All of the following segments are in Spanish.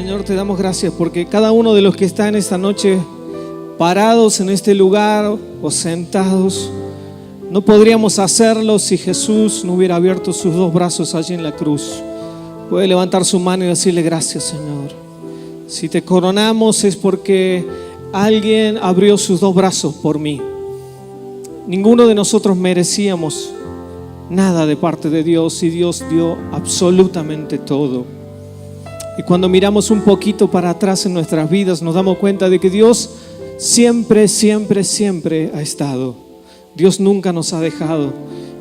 Señor, te damos gracias porque cada uno de los que están esta noche parados en este lugar o sentados, no podríamos hacerlo si Jesús no hubiera abierto sus dos brazos allí en la cruz. Puede levantar su mano y decirle gracias, Señor. Si te coronamos es porque alguien abrió sus dos brazos por mí. Ninguno de nosotros merecíamos nada de parte de Dios y Dios dio absolutamente todo. Y cuando miramos un poquito para atrás en nuestras vidas nos damos cuenta de que Dios siempre, siempre, siempre ha estado. Dios nunca nos ha dejado.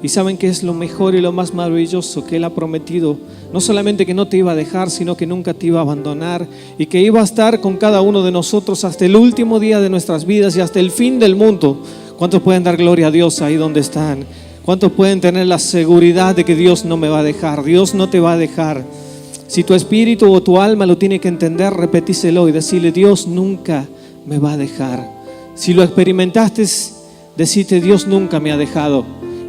Y saben que es lo mejor y lo más maravilloso que Él ha prometido. No solamente que no te iba a dejar, sino que nunca te iba a abandonar y que iba a estar con cada uno de nosotros hasta el último día de nuestras vidas y hasta el fin del mundo. ¿Cuántos pueden dar gloria a Dios ahí donde están? ¿Cuántos pueden tener la seguridad de que Dios no me va a dejar? Dios no te va a dejar. Si tu espíritu o tu alma lo tiene que entender, repetíselo y decirle: Dios nunca me va a dejar. Si lo experimentaste, decite: Dios nunca me ha dejado.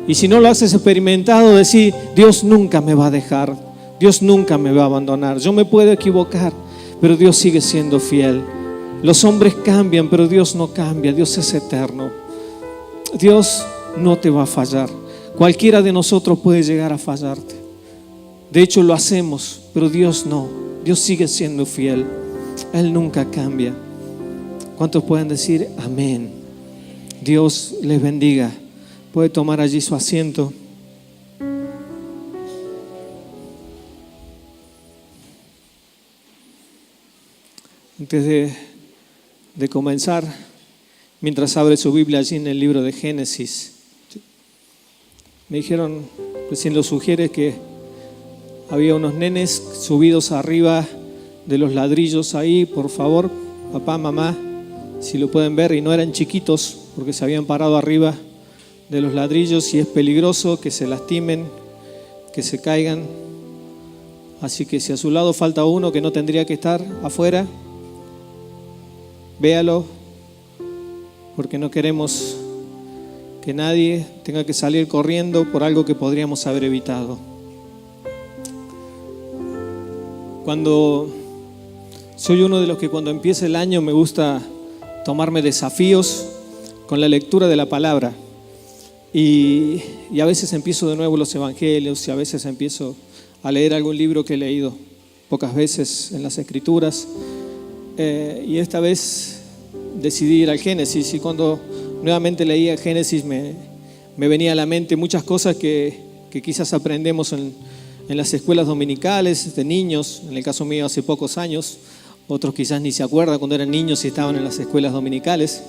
Y si no lo has experimentado, decí: Dios nunca me va a dejar. Dios nunca me va a abandonar. Yo me puedo equivocar, pero Dios sigue siendo fiel. Los hombres cambian, pero Dios no cambia. Dios es eterno. Dios no te va a fallar. Cualquiera de nosotros puede llegar a fallarte. De hecho lo hacemos, pero Dios no. Dios sigue siendo fiel. Él nunca cambia. ¿Cuántos pueden decir amén? Dios les bendiga. Puede tomar allí su asiento. Antes de comenzar, mientras abre su Biblia allí en el libro de Génesis, me dijeron, recién lo sugiere, que había unos nenes subidos arriba de los ladrillos ahí. Por favor, papá, mamá, si lo pueden ver, y no eran chiquitos porque se habían parado arriba de los ladrillos y es peligroso que se lastimen, que se caigan. Así que si a su lado falta uno que no tendría que estar afuera, véalo, porque no queremos que nadie tenga que salir corriendo por algo que podríamos haber evitado. Soy uno de los que cuando empieza el año me gusta tomarme desafíos con la lectura de la palabra. Y a veces empiezo de nuevo los evangelios y a veces empiezo a leer algún libro que he leído pocas veces en las escrituras. Y esta vez decidí ir al Génesis, y cuando nuevamente leía Génesis me venía a la mente muchas cosas que quizás aprendemos en las escuelas dominicales de niños. En el caso mío hace pocos años, otros quizás ni se acuerdan cuando eran niños y estaban en las escuelas dominicales,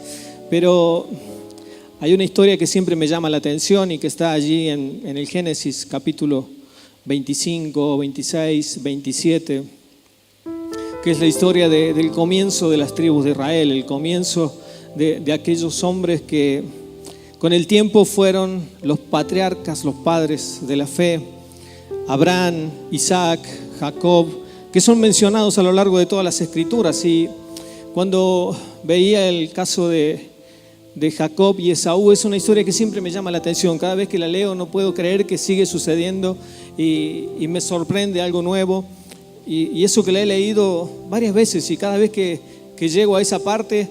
pero hay una historia que siempre me llama la atención y que está allí en el Génesis capítulo 25, 26, 27, que es la historia del comienzo de las tribus de Israel, el comienzo de aquellos hombres que con el tiempo fueron los patriarcas, los padres de la fe: Abraham, Isaac, Jacob, que son mencionados a lo largo de todas las escrituras. Y cuando veía el caso de Jacob y Esaú, es una historia que siempre me llama la atención. Cada vez que la leo no puedo creer que sigue sucediendo y me sorprende algo nuevo. Y eso que la he leído varias veces, y cada vez que llego a esa parte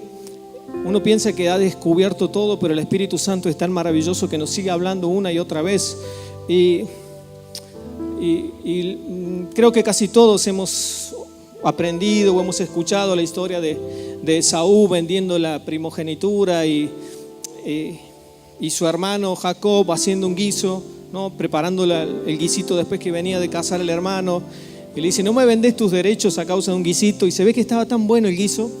uno piensa que ha descubierto todo, pero el Espíritu Santo es tan maravilloso que nos sigue hablando una y otra vez. Y creo que casi todos hemos aprendido o hemos escuchado la historia de Esaú vendiendo la primogenitura y su hermano Jacob haciendo un guiso, ¿no? Preparando el guisito después que venía de cazar el hermano. Y le dice: no me vendés tus derechos a causa de un guisito. Y se ve que estaba tan bueno el guiso,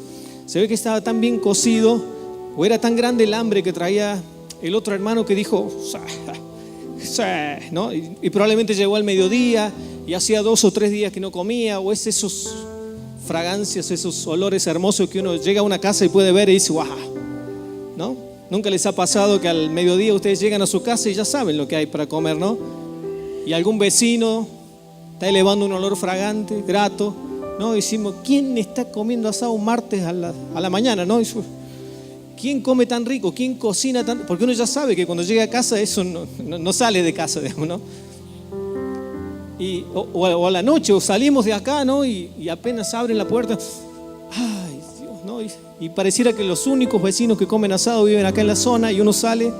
se ve que estaba tan bien cocido, o era tan grande el hambre que traía el otro hermano, que dijo ¿no? Y probablemente llegó al mediodía y hacía 2 o 3 días que no comía, o es esos fragancias, esos olores hermosos que uno llega a una casa y puede ver y dice ¡guau! ¿No? ¿Nunca les ha pasado que al mediodía ustedes llegan a su casa y ya saben lo que hay para comer, ¿no? Y algún vecino está elevando un olor fragante, grato, ¿no? Decimos: ¿quién está comiendo asado un martes a la mañana, ¿no? ¿Quién come tan rico? ¿Quién cocina tan...? Porque uno ya sabe que cuando llega a casa eso no sale de casa, digamos, ¿no? o a la noche, o salimos de acá, ¿no? Y apenas abren la puerta, ay Dios, ¿no? Y pareciera que los únicos vecinos que comen asado viven acá en la zona, y uno sale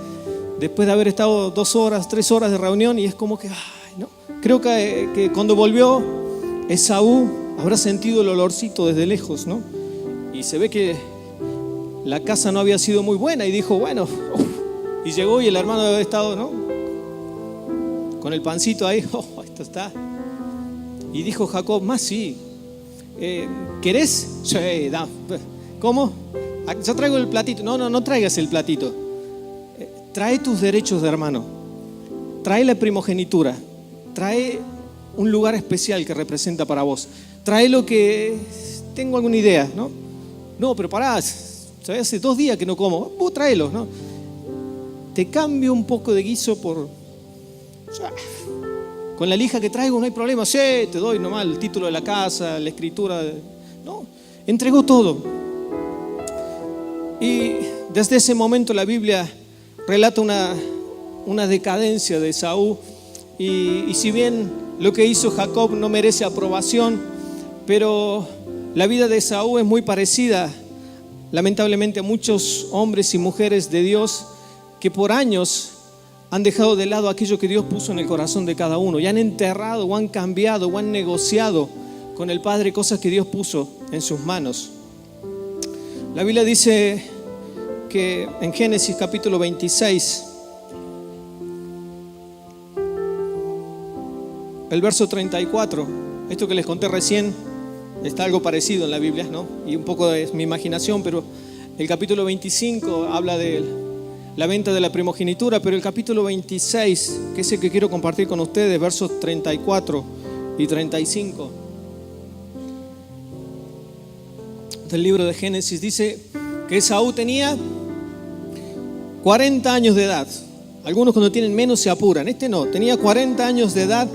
después de haber estado 2 horas, 3 horas de reunión, y es como que, ay, ¿no? Creo que cuando volvió Esaú habrá sentido el olorcito desde lejos, ¿no? Y se ve que la casa no había sido muy buena, y dijo, bueno, y llegó, y el hermano había estado, ¿no? Con el pancito ahí, esto está. Y dijo Jacob, más sí, ¿querés? Sí, da. ¿Cómo? Yo traigo el platito. No traigas el platito. Trae tus derechos de hermano. Trae la primogenitura. Trae un lugar especial que representa para vos. Trae lo que tengo alguna idea, ¿no? No, pero pará, hace 2 días que no como. Vos tráelos, ¿no? Te cambio un poco de guiso por... Con la lija que traigo no hay problema. Sí, te doy nomás el título de la casa, la escritura. No, entregó todo. Y desde ese momento la Biblia relata una decadencia de Esaú. Y si bien lo que hizo Jacob no merece aprobación, pero la vida de Esaú es muy parecida, lamentablemente, a muchos hombres y mujeres de Dios que por años han dejado de lado aquello que Dios puso en el corazón de cada uno, y han enterrado o han cambiado o han negociado con el Padre cosas que Dios puso en sus manos. La Biblia dice que en Génesis capítulo 26, el verso 34, esto que les conté recién, está algo parecido en la Biblia, ¿no? Y un poco es mi imaginación, pero el capítulo 25 habla de la venta de la primogenitura, pero el capítulo 26, que es el que quiero compartir con ustedes, versos 34 y 35 del libro de Génesis, dice que Esaú tenía 40 años de edad. Algunos cuando tienen menos se apuran, este no, tenía 40 años de edad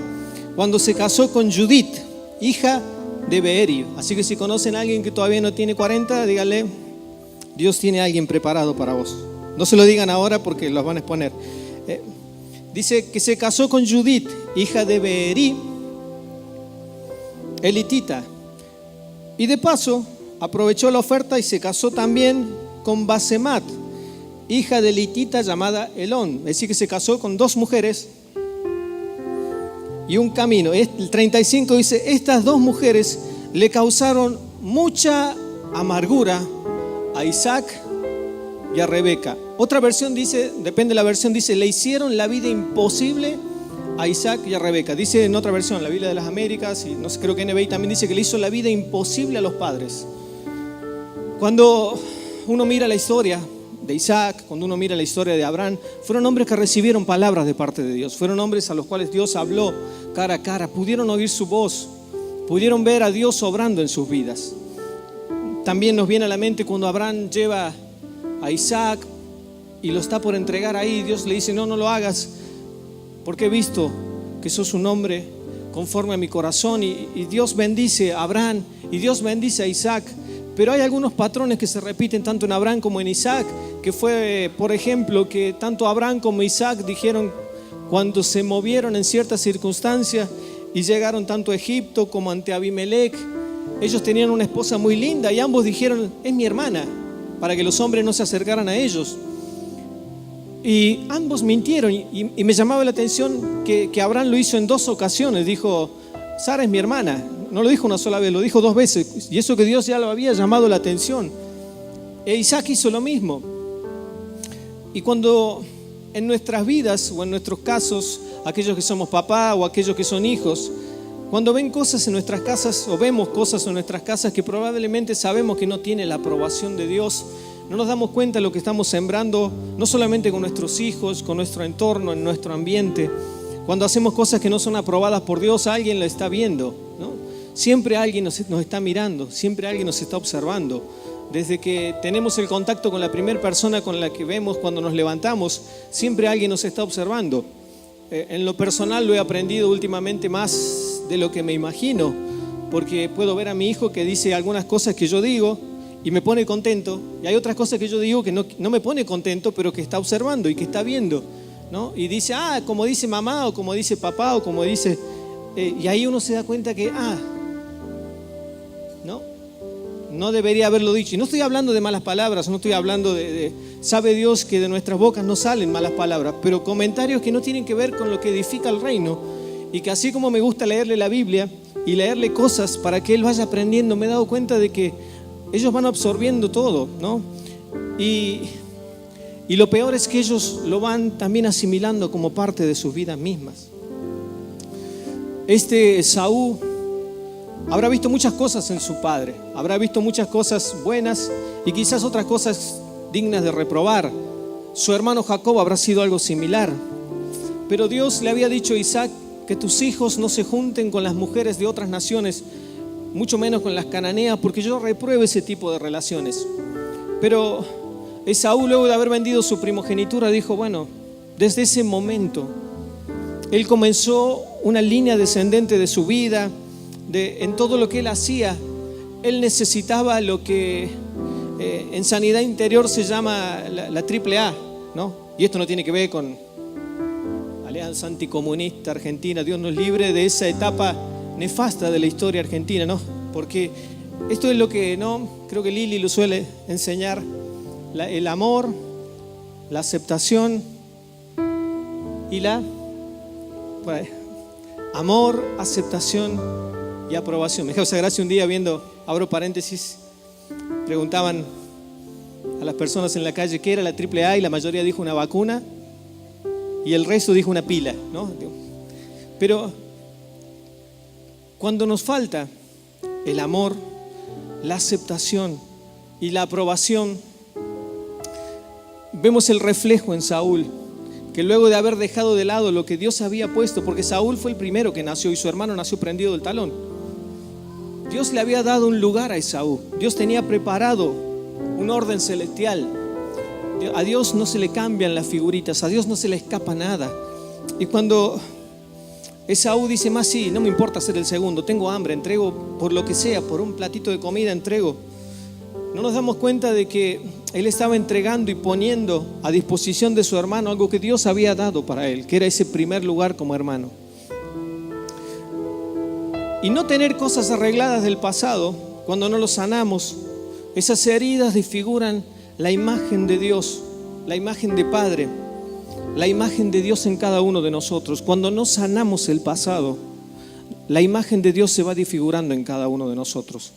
cuando se casó con Judith, hija de Beeri. Así que si conocen a alguien que todavía no tiene 40, díganle, Dios tiene a alguien preparado para vos. No se lo digan ahora porque los van a exponer. Dice que se casó con Judith, hija de Beeri, elitita. Y de paso aprovechó la oferta y se casó también con Basemat, hija de elitita llamada Elón. Es decir, que se casó con 2 mujeres y un camino. El 35 dice, estas 2 mujeres le causaron mucha amargura a Isaac y a Rebeca. Otra versión dice, depende de la versión, dice, le hicieron la vida imposible a Isaac y a Rebeca. Dice en otra versión, la Biblia de las Américas, y no sé, creo que NBI también dice que le hizo la vida imposible a los padres. Cuando uno mira la historia de Isaac, cuando uno mira la historia de Abraham, fueron hombres que recibieron palabras de parte de Dios. Fueron hombres a los cuales Dios habló cara a cara, pudieron oír su voz, pudieron ver a Dios obrando en sus vidas. También nos viene a la mente cuando Abraham lleva a Isaac y lo está por entregar ahí, Dios le dice, no lo hagas, porque he visto que sos un hombre conforme a mi corazón. Y Dios bendice a Abraham y Dios bendice a Isaac. Pero hay algunos patrones que se repiten tanto en Abraham como en Isaac, que fue, por ejemplo, que tanto Abraham como Isaac dijeron cuando se movieron en ciertas circunstancias y llegaron tanto a Egipto como ante Abimelech, ellos tenían una esposa muy linda y ambos dijeron, es mi hermana, para que los hombres no se acercaran a ellos. Y ambos mintieron y me llamaba la atención que Abraham lo hizo en 2 ocasiones. Dijo, Sara es mi hermana. No lo dijo una sola vez, lo dijo 2 veces. Y eso que Dios ya lo había llamado la atención. E Isaac hizo lo mismo. Y cuando en nuestras vidas o en nuestros casos, aquellos que somos papá o aquellos que son hijos, cuando ven cosas en nuestras casas o vemos cosas en nuestras casas que probablemente sabemos que no tiene la aprobación de Dios, no nos damos cuenta de lo que estamos sembrando, no solamente con nuestros hijos, con nuestro entorno, en nuestro ambiente. Cuando hacemos cosas que no son aprobadas por Dios, alguien lo está viendo, ¿no? Siempre alguien nos está mirando, siempre alguien nos está observando. Desde que tenemos el contacto con la primera persona con la que vemos cuando nos levantamos, siempre alguien nos está observando. En lo personal lo he aprendido últimamente más de lo que me imagino, porque puedo ver a mi hijo que dice algunas cosas que yo digo y me pone contento, y hay otras cosas que yo digo que no me pone contento, pero que está observando y que está viendo, ¿no? Y dice, como dice mamá o como dice papá o como dice... y ahí uno se da cuenta que, no debería haberlo dicho. Y no estoy hablando de malas palabras, no estoy hablando sabe Dios que de nuestras bocas no salen malas palabras, pero comentarios que no tienen que ver con lo que edifica el reino. Y que así como me gusta leerle la Biblia y leerle cosas para que él vaya aprendiendo, me he dado cuenta de que ellos van absorbiendo todo, ¿no? Y lo peor es que ellos lo van también asimilando como parte de sus vidas mismas. Esaú habrá visto muchas cosas en su padre, habrá visto muchas cosas buenas y quizás otras cosas dignas de reprobar. Su hermano Jacob habrá sido algo similar. Pero Dios le había dicho a Isaac que tus hijos no se junten con las mujeres de otras naciones, mucho menos con las cananeas, porque yo repruebo ese tipo de relaciones. Pero Esaú, luego de haber vendido su primogenitura, dijo, bueno, desde ese momento él comenzó una línea descendente de su vida. En todo lo que él hacía, él necesitaba lo que en sanidad interior se llama la triple A, ¿no? Y esto no tiene que ver con Alianza Anticomunista Argentina. Dios nos libre de esa etapa nefasta de la historia argentina, ¿no? Porque esto es lo que, ¿no? Creo que Lili lo suele enseñar: el amor, la aceptación y amor, aceptación y aprobación. Me causa gracia un día viendo, abro paréntesis, preguntaban a las personas en la calle qué era la triple A y la mayoría dijo una vacuna y el resto dijo una pila, ¿no? Pero cuando nos falta el amor, la aceptación y la aprobación, vemos el reflejo en Saúl, que luego de haber dejado de lado lo que Dios había puesto, porque Saúl fue el primero que nació y su hermano nació prendido del talón. Dios le había dado un lugar a Esaú. Dios tenía preparado un orden celestial. A Dios no se le cambian las figuritas, a Dios no se le escapa nada. Y cuando Esaú dice, más sí, no me importa ser el segundo, tengo hambre, entrego por lo que sea, por un platito de comida entrego. No nos damos cuenta de que él estaba entregando y poniendo a disposición de su hermano algo que Dios había dado para él, que era ese primer lugar como hermano. Y no tener cosas arregladas del pasado, cuando no lo sanamos, esas heridas desfiguran la imagen de Dios, la imagen de Padre, la imagen de Dios en cada uno de nosotros. Cuando no sanamos el pasado, la imagen de Dios se va desfigurando en cada uno de nosotros.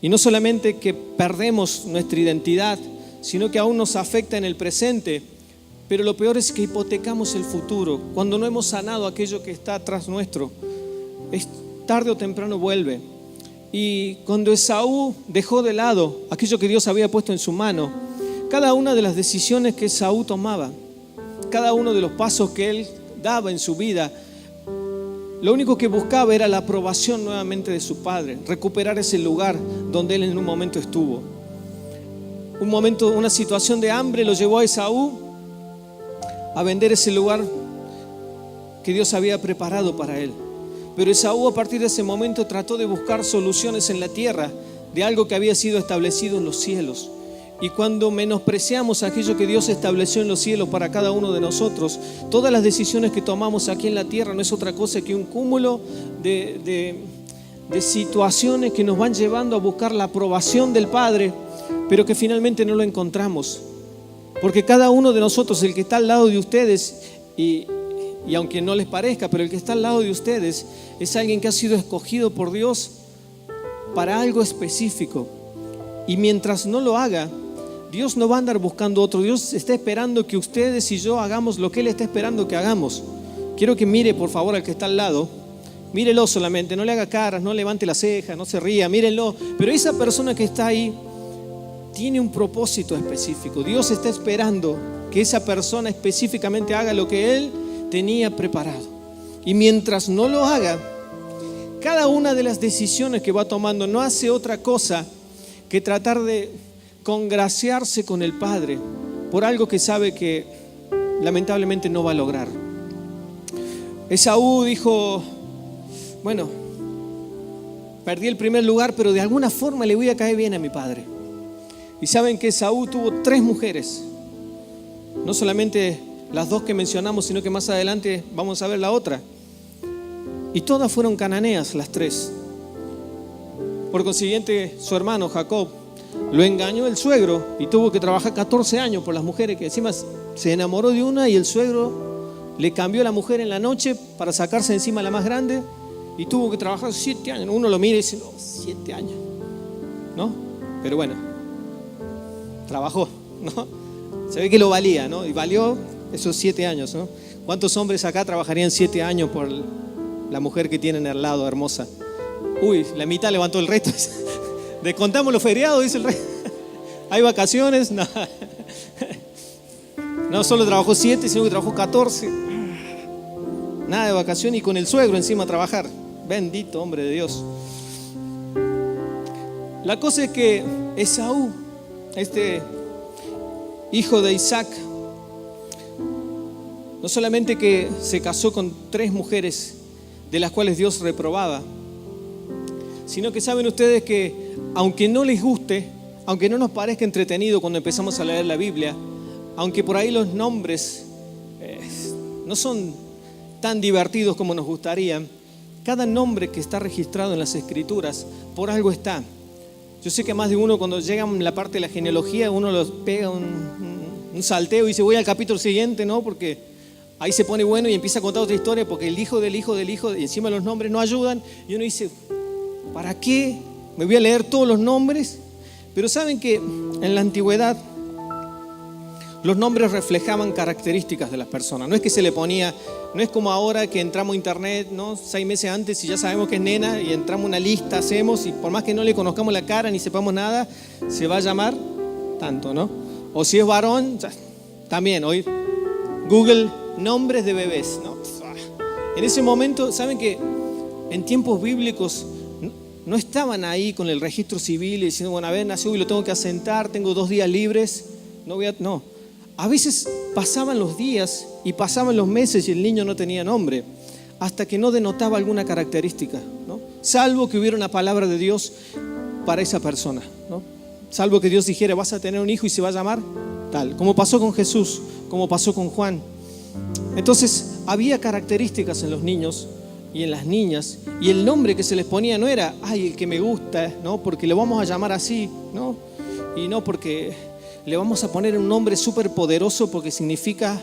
Y no solamente que perdemos nuestra identidad, sino que aún nos afecta en el presente, pero lo peor es que hipotecamos el futuro. Cuando no hemos sanado aquello que está atrás nuestro, tarde o temprano vuelve. Y cuando Esaú dejó de lado aquello que Dios había puesto en su mano, cada una de las decisiones que Esaú tomaba, cada uno de los pasos que él daba en su vida, lo único que buscaba era la aprobación nuevamente de su padre, recuperar ese lugar donde él en un momento estuvo. Una situación de hambre lo llevó a Esaú a vender ese lugar que Dios había preparado para él. Pero Esaú, a partir de ese momento, trató de buscar soluciones en la tierra de algo que había sido establecido en los cielos. Y cuando menospreciamos aquello que Dios estableció en los cielos para cada uno de nosotros, todas las decisiones que tomamos aquí en la tierra no es otra cosa que un cúmulo de situaciones que nos van llevando a buscar la aprobación del Padre, pero que finalmente no lo encontramos. Porque cada uno de nosotros, el que está al lado de ustedes, y aunque no les parezca, pero el que está al lado de ustedes es alguien que ha sido escogido por Dios para algo específico. Y mientras no lo haga, Dios no va a andar buscando otro. Dios está esperando que ustedes y yo hagamos lo que Él está esperando que hagamos. Quiero que mire por favor al que está al lado. Mírelo solamente, no le haga caras, no levante la ceja, no se ría, mírenlo. Pero esa persona que está ahí tiene un propósito específico. Dios está esperando que esa persona específicamente haga lo que Él tenía preparado. Y mientras no lo haga, cada una de las decisiones que va tomando no hace otra cosa que tratar de congraciarse con el Padre por algo que sabe que lamentablemente no va a lograr. Esaú dijo, bueno, perdí el primer lugar, pero de alguna forma le voy a caer bien a mi padre. Y saben que Esaú tuvo 3 mujeres, no solamente las 2 que mencionamos, sino que más adelante vamos a ver la otra. Y todas fueron cananeas, las tres. Por consiguiente, su hermano Jacob lo engañó el suegro y tuvo que trabajar 14 años por las mujeres, que encima se enamoró de una y el suegro le cambió a la mujer en la noche para sacarse encima a la más grande y tuvo que trabajar 7 años. Uno lo mira y dice, no, 7 años, ¿no? Pero bueno, trabajó, ¿no? Se ve que lo valía, ¿no? Y valió esos 7 años, ¿no? ¿Cuántos hombres acá trabajarían 7 años por la mujer que tienen al lado, hermosa? Uy, la mitad levantó el resto. Descontamos los feriados, dice el rey. ¿Hay vacaciones? No. No solo trabajó 7, sino que trabajó 14. Nada de vacaciones y con el suegro encima a trabajar. Bendito hombre de Dios. La cosa es que Esaú, este hijo de Isaac, no solamente que se casó con 3 mujeres de las cuales Dios reprobaba, sino que saben ustedes que aunque no les guste, aunque no nos parezca entretenido cuando empezamos a leer la Biblia, aunque por ahí los nombres no son tan divertidos como nos gustaría, cada nombre que está registrado en las Escrituras, por algo está. Yo sé que más de uno cuando llega en la parte de la genealogía, uno los pega un salteo y dice voy al capítulo siguiente, ¿no? Porque ahí se pone bueno y empieza a contar otra historia porque el hijo del hijo del hijo, y encima los nombres no ayudan, y uno dice, ¿para qué? Me voy a leer todos los nombres. Pero saben que en la antigüedad los nombres reflejaban características de las personas. No es que se le ponía, no es como ahora que entramos a internet, ¿no? 6 meses antes y ya sabemos que es nena y entramos a una lista, hacemos y por más que no le conozcamos la cara ni sepamos nada, se va a llamar tanto, ¿no? O si es varón, también hoy Google nombres de bebés, ¿no? En ese momento, ¿saben que en tiempos bíblicos no estaban ahí con el registro civil y diciendo, bueno, a ver, nació y lo tengo que asentar, tengo 2 días libres, no. A veces pasaban los días y pasaban los meses y el niño no tenía nombre, hasta que no denotaba alguna característica, ¿no? Salvo que hubiera una palabra de Dios para esa persona, ¿no? Salvo que Dios dijera, vas a tener un hijo y se va a llamar tal, como pasó con Jesús, como pasó con Juan. Entonces, había características en los niños y en las niñas, y el nombre que se les ponía no era, ay, el que me gusta, ¿no? Porque le vamos a llamar así, ¿no? Y no porque le vamos a poner un nombre súper poderoso porque significa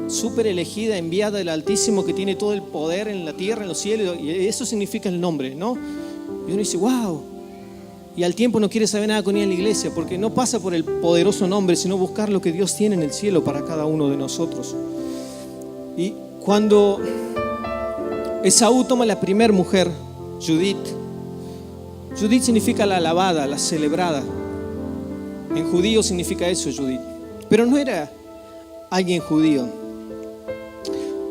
súper elegida, enviada del Altísimo que tiene todo el poder en la tierra, en los cielos, y eso significa el nombre, ¿no? Y uno dice, wow. Y al tiempo no quiere saber nada con ella en la iglesia porque no pasa por el poderoso nombre, sino buscar lo que Dios tiene en el cielo para cada uno de nosotros. Y cuando Esaú toma la primer mujer, Judith significa la alabada, la celebrada. En judío significa eso, Judith. Pero no era alguien judío.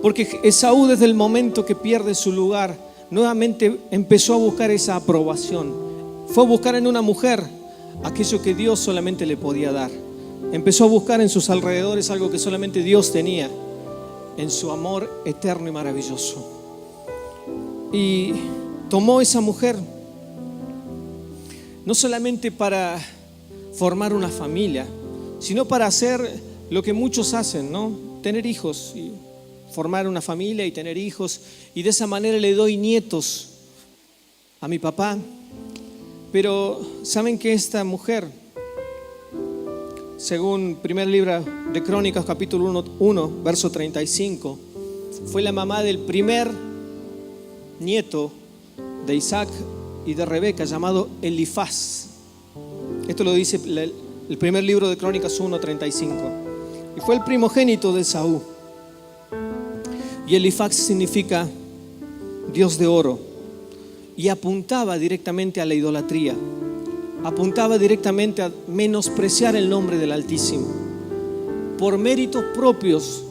Porque Esaú, desde el momento que pierde su lugar, nuevamente empezó a buscar esa aprobación. Fue a buscar en una mujer aquello que Dios solamente le podía dar. Empezó a buscar en sus alrededores algo que solamente Dios tenía, en su amor eterno y maravilloso. Y tomó esa mujer no solamente para formar una familia, sino para hacer lo que muchos hacen, ¿no? Tener hijos y formar una familia y tener hijos, y de esa manera le doy nietos a mi papá. Pero saben que esta mujer, según primer libro de Crónicas capítulo 1, verso 35, fue la mamá del primer nieto de Isaac y de Rebeca, llamado Elifaz. Esto lo dice el primer libro de Crónicas 1:35. Y fue el primogénito de Esaú. Y Elifaz significa Dios de oro. Y apuntaba directamente a la idolatría. Apuntaba directamente a menospreciar el nombre del Altísimo. Por méritos propios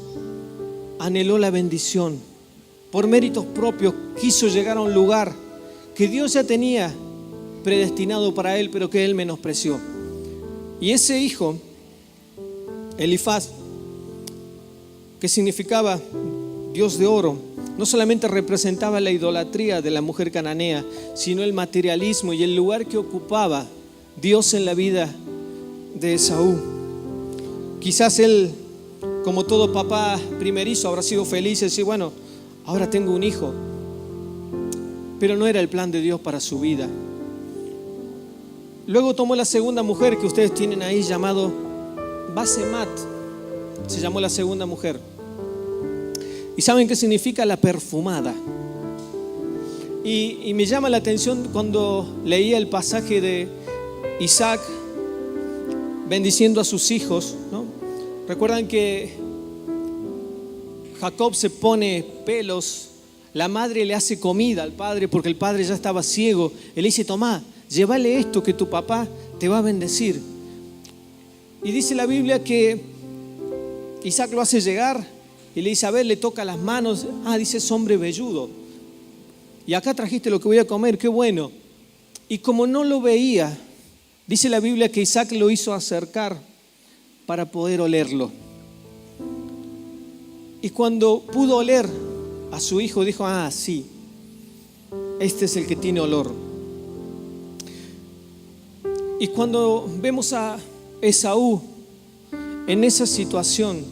anheló la bendición. Por méritos propios quiso llegar a un lugar que Dios ya tenía predestinado para él, pero que él menospreció. Y ese hijo, Elifaz, que significaba Dios de oro, no solamente representaba la idolatría de la mujer cananea, sino el materialismo y el lugar que ocupaba Dios en la vida de Esaú. Quizás él, como todo papá primerizo, habrá sido feliz y decir, bueno, ahora tengo un hijo. Pero no era el plan de Dios para su vida. Luego tomó la segunda mujer que ustedes tienen ahí llamado Basemat. Se llamó la segunda mujer. ¿Y saben qué significa la perfumada? Y me llama la atención cuando leía el pasaje de Isaac bendiciendo a sus hijos, ¿no? Recuerdan que Jacob se pone pelos, la madre le hace comida al padre porque el padre ya estaba ciego. Él le dice: tomá, llévale esto que tu papá te va a bendecir. Y dice la Biblia que Isaac lo hace llegar y le dice: a ver, le toca las manos. Dice: es hombre velludo. Y acá trajiste lo que voy a comer, qué bueno. Y como no lo veía, dice la Biblia que Isaac lo hizo acercar para poder olerlo. Y cuando pudo oler a su hijo, dijo: sí, este es el que tiene olor. Y cuando vemos a Esaú en esa situación,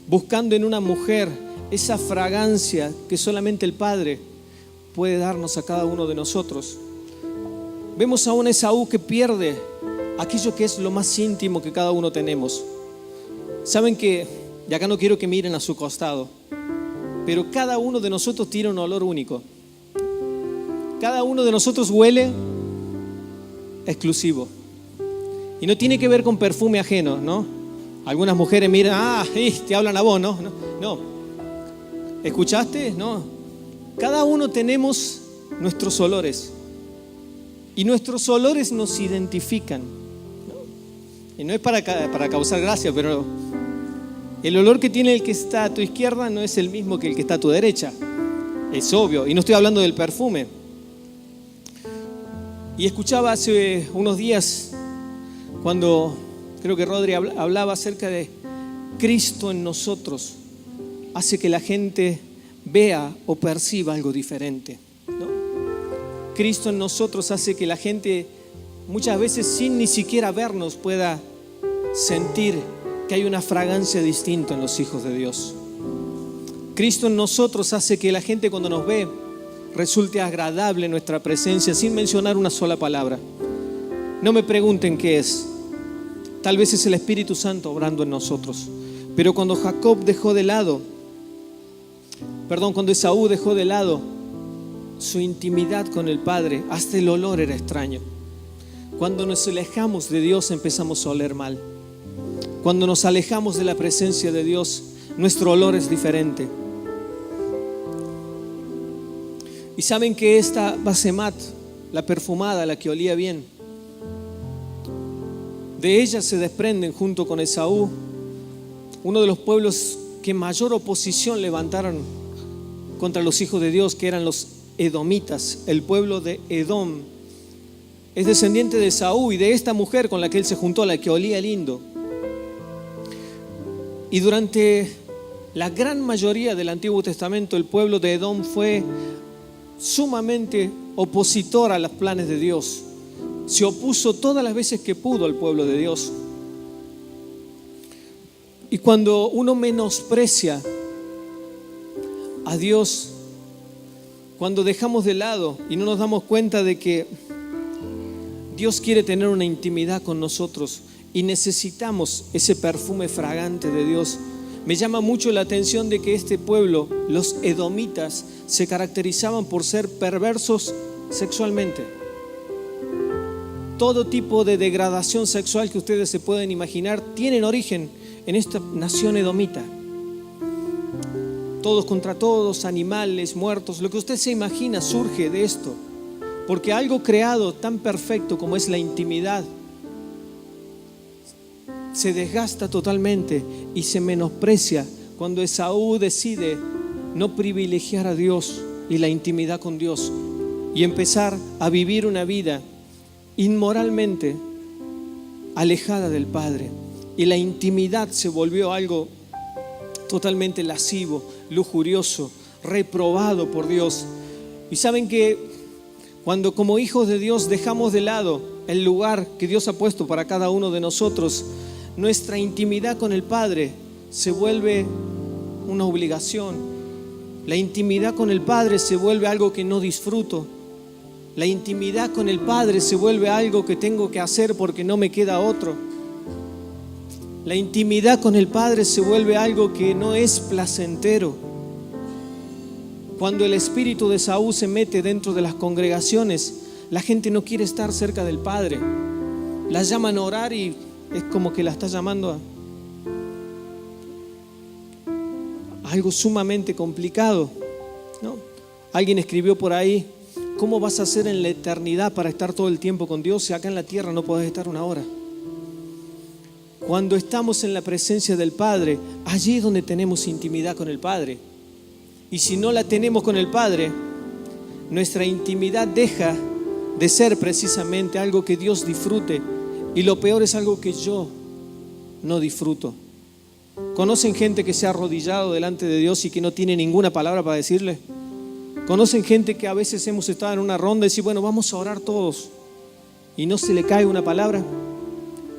buscando en una mujer esa fragancia que solamente el Padre puede darnos a cada uno de nosotros, vemos a un Esaú que pierde aquello que es lo más íntimo que cada uno tenemos. Saben que, y acá no quiero que miren a su costado, pero cada uno de nosotros tiene un olor único. Cada uno de nosotros huele exclusivo. Y no tiene que ver con perfume ajeno, ¿no? Algunas mujeres miran: te hablan a vos, ¿no? No. ¿Escuchaste? No. Cada uno tenemos nuestros olores. Y nuestros olores nos identifican, ¿no? Y no es para causar gracia, pero el olor que tiene el que está a tu izquierda no es el mismo que el que está a tu derecha. Es obvio. Y no estoy hablando del perfume. Y escuchaba hace unos días cuando creo que Rodri hablaba acerca de Cristo en nosotros. Hace que la gente vea o perciba algo diferente, ¿no? Cristo en nosotros hace que la gente muchas veces sin ni siquiera vernos pueda sentir que hay una fragancia distinta en los hijos de Dios. Cristo en nosotros hace que la gente cuando nos ve resulte agradable nuestra presencia sin mencionar una sola palabra. No me pregunten qué es. Tal vez es el Espíritu Santo obrando en nosotros. Pero cuando cuando Esaú dejó de lado su intimidad con el Padre, hasta el olor era extraño. Cuando nos alejamos de Dios empezamos a oler mal. Cuando nos alejamos de la presencia de Dios, nuestro olor es diferente. Y saben que esta Basemat, la perfumada, la que olía bien, de ella se desprenden junto con Esaú uno de los pueblos que mayor oposición levantaron contra los hijos de Dios, que eran los edomitas. El pueblo de Edom es descendiente de Esaú y de esta mujer con la que él se juntó, la que olía lindo. Y durante la gran mayoría del Antiguo Testamento, el pueblo de Edom fue sumamente opositor a los planes de Dios. Se opuso todas las veces que pudo al pueblo de Dios. Y cuando uno menosprecia a Dios, cuando dejamos de lado y no nos damos cuenta de que Dios quiere tener una intimidad con nosotros y necesitamos ese perfume fragante de Dios, me llama mucho la atención de que este pueblo, los edomitas, se caracterizaban por ser perversos sexualmente. Todo tipo de degradación sexual que ustedes se pueden imaginar tienen origen en esta nación edomita. Todos contra todos, animales, muertos, lo que usted se imagina surge de esto. Porque algo creado tan perfecto como es la intimidad se desgasta totalmente y se menosprecia cuando Esaú decide no privilegiar a Dios y la intimidad con Dios y empezar a vivir una vida inmoralmente alejada del Padre. Y la intimidad se volvió algo totalmente lascivo, lujurioso, reprobado por Dios. Y saben que cuando como hijos de Dios dejamos de lado el lugar que Dios ha puesto para cada uno de nosotros, nuestra intimidad con el Padre se vuelve una obligación, La intimidad con el Padre se vuelve algo que no disfruto. La intimidad con el Padre se vuelve algo que tengo que hacer porque no me queda otro. La intimidad con el Padre se vuelve algo que no es placentero. Cuando el espíritu de Saúl se mete dentro de las congregaciones, la gente no quiere estar cerca del Padre. La llaman a orar y es como que la está llamando a algo sumamente complicado, ¿no? Alguien escribió por ahí: ¿cómo vas a hacer en la eternidad para estar todo el tiempo con Dios si acá en la tierra no podés estar una hora? Cuando estamos en la presencia del Padre, allí es donde tenemos intimidad con el Padre. Y si no la tenemos con el Padre, nuestra intimidad deja de ser precisamente algo que Dios disfrute, y lo peor es algo que yo no disfruto. ¿Conocen gente que se ha arrodillado delante de Dios y que no tiene ninguna palabra para decirle? ¿Conocen gente que a veces hemos estado en una ronda y decir, bueno, vamos a orar todos, y no se le cae una palabra?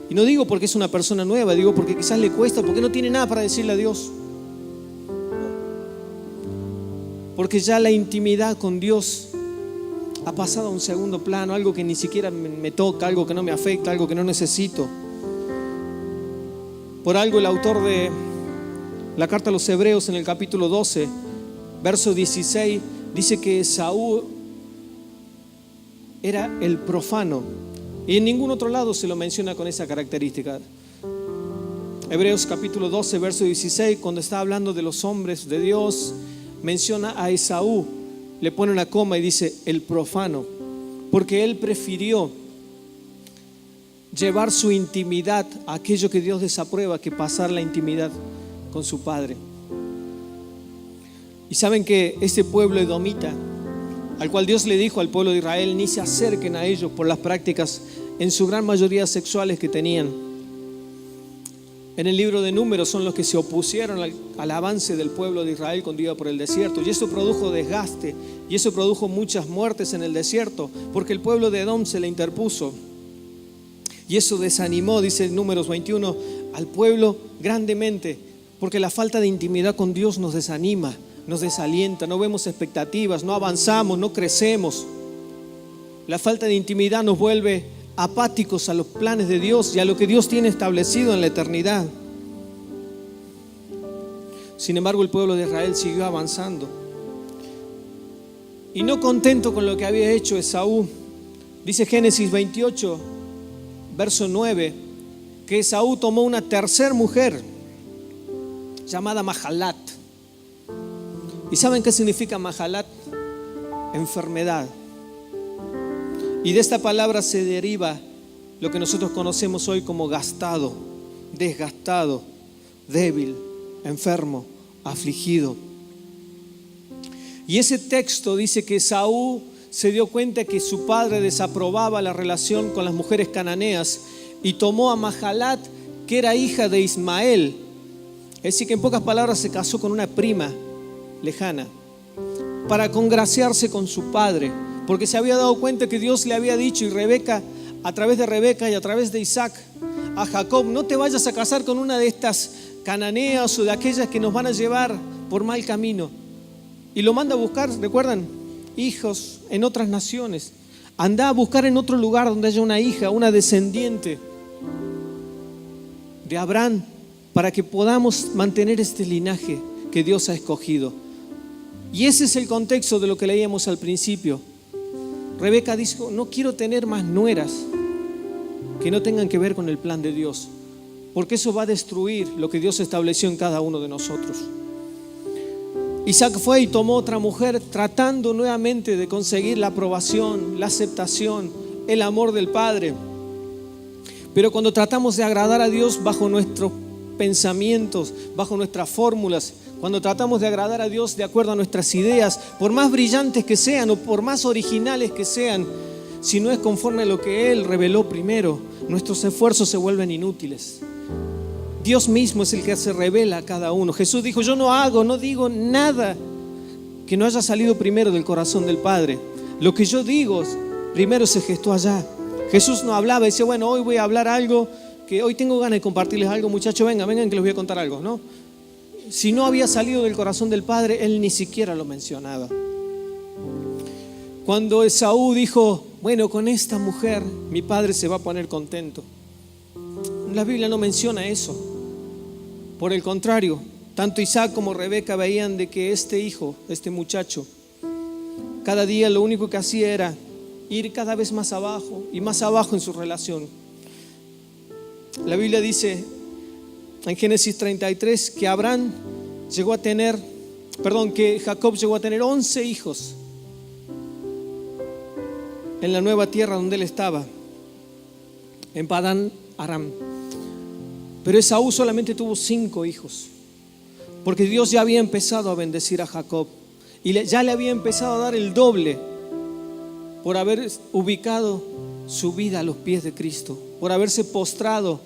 Y no digo porque es una persona nueva, digo porque quizás le cuesta, porque no tiene nada para decirle a Dios. Porque ya la intimidad con Dios ha pasado a un segundo plano, algo que ni siquiera me toca, algo que no me afecta, algo que no necesito. Por algo el autor de la carta a los Hebreos en el capítulo 12, verso 16, dice que Esaú era el profano, y en ningún otro lado se lo menciona con esa característica. Hebreos capítulo 12, verso 16, cuando está hablando de los hombres de Dios, menciona a Esaú, le pone una coma y dice el profano, porque él prefirió llevar su intimidad a aquello que Dios desaprueba que pasar la intimidad con su padre. Y saben que este pueblo edomita, al cual Dios le dijo al pueblo de Israel ni se acerquen a ellos por las prácticas en su gran mayoría sexuales que tenían, en el libro de Números son los que se opusieron al avance del pueblo de Israel cuando iba por el desierto, y eso produjo desgaste y eso produjo muchas muertes en el desierto porque el pueblo de Edom se le interpuso, y eso desanimó, dice Números 21, al pueblo grandemente, porque la falta de intimidad con Dios nos desanima, nos desalienta, no vemos expectativas, no avanzamos, no crecemos. La falta de intimidad nos vuelve apáticos a los planes de Dios y a lo que Dios tiene establecido en la eternidad. Sin embargo, el pueblo de Israel siguió avanzando, y no contento con lo que había hecho Esaú, dice Génesis 28, verso 9, que Esaú tomó una tercera mujer llamada Mahalat. ¿Y saben qué significa Mahalat? Enfermedad. Y de esta palabra se deriva lo que nosotros conocemos hoy como gastado, desgastado, débil, enfermo, afligido. Y ese texto dice que Esaú se dio cuenta que su padre desaprobaba la relación con las mujeres cananeas y tomó a Mahalat, que era hija de Ismael. Es decir, que en pocas palabras se casó con una prima lejana para congraciarse con su padre, porque se había dado cuenta que Dios le había dicho, y Rebeca, a través de Rebeca y a través de Isaac, a Jacob: no te vayas a casar con una de estas cananeas o de aquellas que nos van a llevar por mal camino. Y lo manda a buscar, ¿recuerdan? Hijos en otras naciones. Anda a buscar en otro lugar donde haya una hija, una descendiente de Abraham, para que podamos mantener este linaje que Dios ha escogido. Y ese es el contexto de lo que leíamos al principio. Rebeca dijo: no quiero tener más nueras que no tengan que ver con el plan de Dios, porque eso va a destruir lo que Dios estableció en cada uno de nosotros. Isaac fue y tomó otra mujer, tratando nuevamente de conseguir la aprobación, la aceptación, el amor del Padre. Pero cuando tratamos de agradar a Dios bajo nuestros pensamientos, bajo nuestras fórmulas, cuando tratamos de agradar a Dios de acuerdo a nuestras ideas, por más brillantes que sean o por más originales que sean, si no es conforme a lo que Él reveló primero, nuestros esfuerzos se vuelven inútiles. Dios mismo es el que se revela a cada uno. Jesús dijo: yo no digo nada que no haya salido primero del corazón del Padre. Lo que yo digo primero se gestó allá. Jesús no hablaba y decía: bueno, hoy voy a hablar algo, que hoy tengo ganas de compartirles algo, muchachos, vengan que les voy a contar algo, ¿no? si no había salido del corazón del padre, él ni siquiera lo mencionaba. Cuando Esaú dijo, bueno, con esta mujer mi padre se va a poner contento, la Biblia no menciona eso. Por el contrario, tanto Isaac como Rebeca veían de que este hijo, este muchacho, cada día lo único que hacía era ir cada vez más abajo y más abajo en su relación. La Biblia dice en Génesis 33 que que Jacob llegó a tener 11 hijos en la nueva tierra donde él estaba, en Padán Aram. Pero Esaú solamente tuvo 5 hijos, porque Dios ya había empezado a bendecir a Jacob y ya le había empezado a dar el doble por haber ubicado su vida a los pies de Cristo, por haberse postrado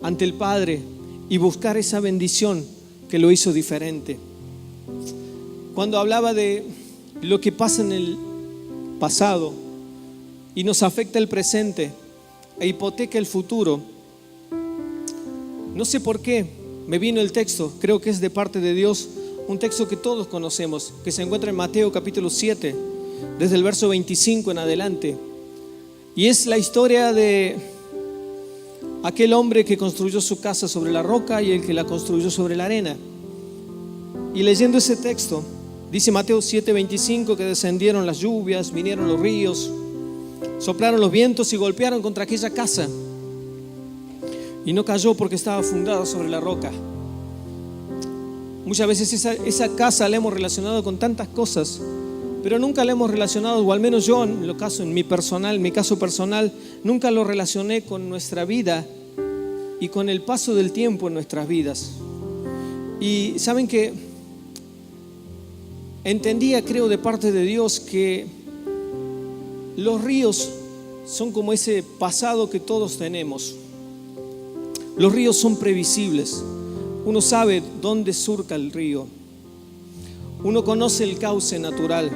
ante el Padre y buscar esa bendición que lo hizo diferente. Cuando hablaba de lo que pasa en el pasado y nos afecta el presente e hipoteca el futuro, no sé por qué me vino el texto, creo que es de parte de Dios, un texto que todos conocemos, que se encuentra en Mateo capítulo 7, desde el verso 25 en adelante. Y es la historia de aquel hombre que construyó su casa sobre la roca y el que la construyó sobre la arena. Y leyendo ese texto, dice Mateo 7:25 que descendieron las lluvias, vinieron los ríos, soplaron los vientos y golpearon contra aquella casa. Y no cayó porque estaba fundada sobre la roca. Muchas veces esa casa la hemos relacionado con tantas cosas, pero nunca la hemos relacionado, o al menos yo en mi caso personal, nunca lo relacioné con nuestra vida y con el paso del tiempo en nuestras vidas. Y saben que entendía, creo, de parte de Dios que los ríos son como ese pasado que todos tenemos. Los ríos son previsibles. Uno sabe dónde surca el río. Uno conoce el cauce natural.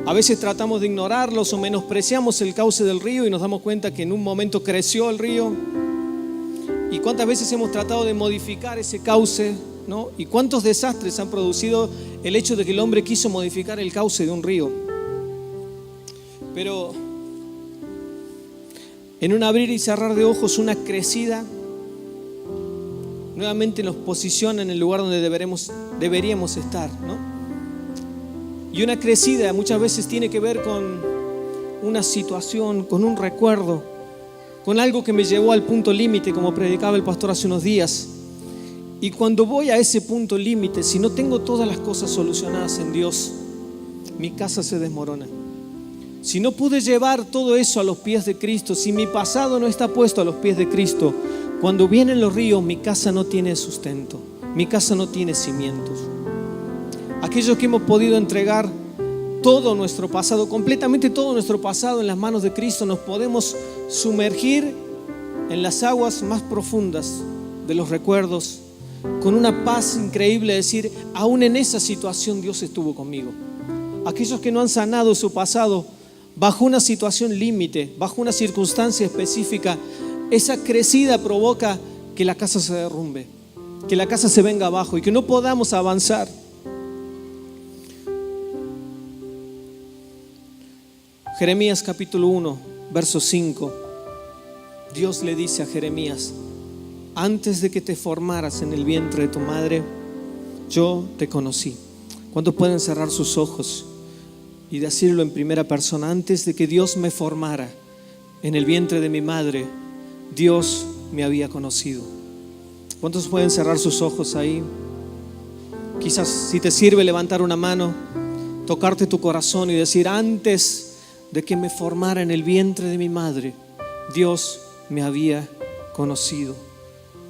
A veces tratamos de ignorarlos o menospreciamos el cauce del río y nos damos cuenta que en un momento creció el río. ¿Y cuántas veces hemos tratado de modificar ese cauce, ¿no? ¿Y cuántos desastres han producido el hecho de que el hombre quiso modificar el cauce de un río? Pero en un abrir y cerrar de ojos, una crecida nuevamente nos posiciona en el lugar donde deberíamos estar, ¿no? Y una crecida muchas veces tiene que ver con una situación, con un recuerdo, con algo que me llevó al punto límite, como predicaba el pastor hace unos días. Y cuando voy a ese punto límite, si no tengo todas las cosas solucionadas en Dios, mi casa se desmorona. Si no pude llevar todo eso a los pies de Cristo, si mi pasado no está puesto a los pies de Cristo, cuando vienen los ríos, mi casa no tiene sustento, mi casa no tiene cimientos. Aquellos que hemos podido entregar todo nuestro pasado, completamente todo nuestro pasado en las manos de Cristo, nos podemos sumergir en las aguas más profundas de los recuerdos, con una paz increíble, decir, aún en esa situación Dios estuvo conmigo. Aquellos que no han sanado su pasado, bajo una situación límite, bajo una circunstancia específica, esa crecida provoca que la casa se derrumbe, que la casa se venga abajo y que no podamos avanzar. Jeremías capítulo 1, verso 5. Dios le dice a Jeremías: antes de que te formaras en el vientre de tu madre, yo te conocí. ¿Cuántos pueden cerrar sus ojos y decirlo en primera persona? Antes de que Dios me formara en el vientre de mi madre, Dios me había conocido. ¿Cuántos pueden cerrar sus ojos ahí? Quizás si te sirve levantar una mano, tocarte tu corazón y decir: antes de que me formara en el vientre de mi madre, Dios me había conocido.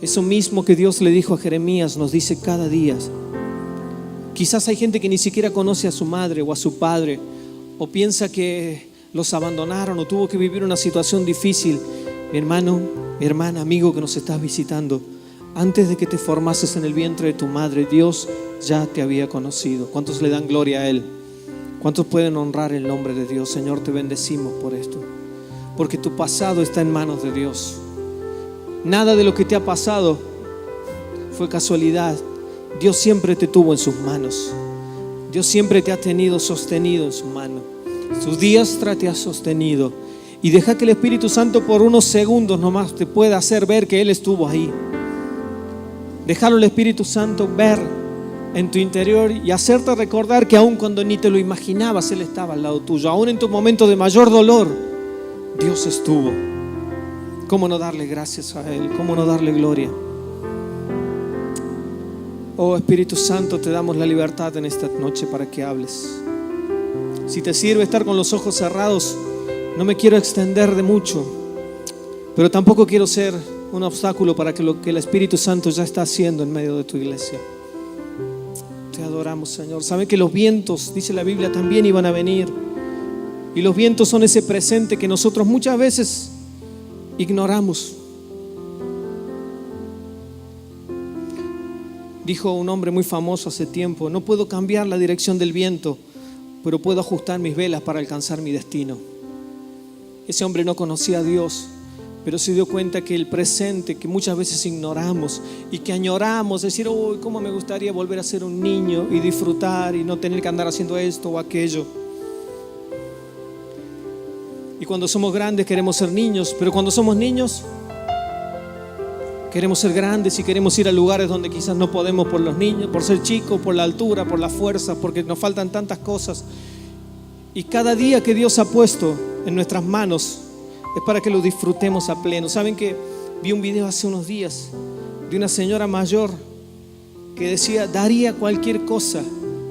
Eso mismo que Dios le dijo a Jeremías nos dice cada día. Quizás hay gente que ni siquiera conoce a su madre o a su padre, o piensa que los abandonaron o tuvo que vivir una situación difícil. Mi hermano, mi hermana, amigo que nos estás visitando, antes de que te formases en el vientre de tu madre, Dios ya te había conocido. ¿Cuántos le dan gloria a Él? ¿Cuántos pueden honrar el nombre de Dios? Señor, te bendecimos por esto, porque tu pasado está en manos de Dios. Nada de lo que te ha pasado fue casualidad. Dios siempre te tuvo en sus manos. Dios siempre te ha tenido sostenido en su mano. Su diestra te ha sostenido. Y deja que el Espíritu Santo por unos segundos nomás te pueda hacer ver que Él estuvo ahí. Déjalo el Espíritu Santo ver en tu interior y hacerte recordar que aun cuando ni te lo imaginabas, Él estaba al lado tuyo. Aún en tu momento de mayor dolor, Dios estuvo. ¿Cómo no darle gracias a Él? ¿Cómo no darle gloria? Oh Espíritu Santo, te damos la libertad en esta noche para que hables. Si te sirve estar con los ojos cerrados, no me quiero extender de mucho, pero tampoco quiero ser un obstáculo para que lo que el Espíritu Santo ya está haciendo en medio de tu iglesia. Te adoramos, Señor. Saben que los vientos, dice la Biblia, también iban a venir. Y los vientos son ese presente que nosotros muchas veces ignoramos. Dijo un hombre muy famoso hace tiempo: no puedo cambiar la dirección del viento, pero puedo ajustar mis velas para alcanzar mi destino. Ese hombre no conocía a Dios, pero se dio cuenta que el presente, que muchas veces ignoramos y que añoramos, decir, oh, cómo me gustaría volver a ser un niño y disfrutar y no tener que andar haciendo esto o aquello. Y cuando somos grandes queremos ser niños, pero cuando somos niños queremos ser grandes y queremos ir a lugares donde quizás no podemos por los niños, por ser chicos, por la altura, por la fuerza, porque nos faltan tantas cosas. Y cada día que Dios ha puesto en nuestras manos es para que lo disfrutemos a pleno. ¿Saben que vi un video hace unos días de una señora mayor que decía: daría cualquier cosa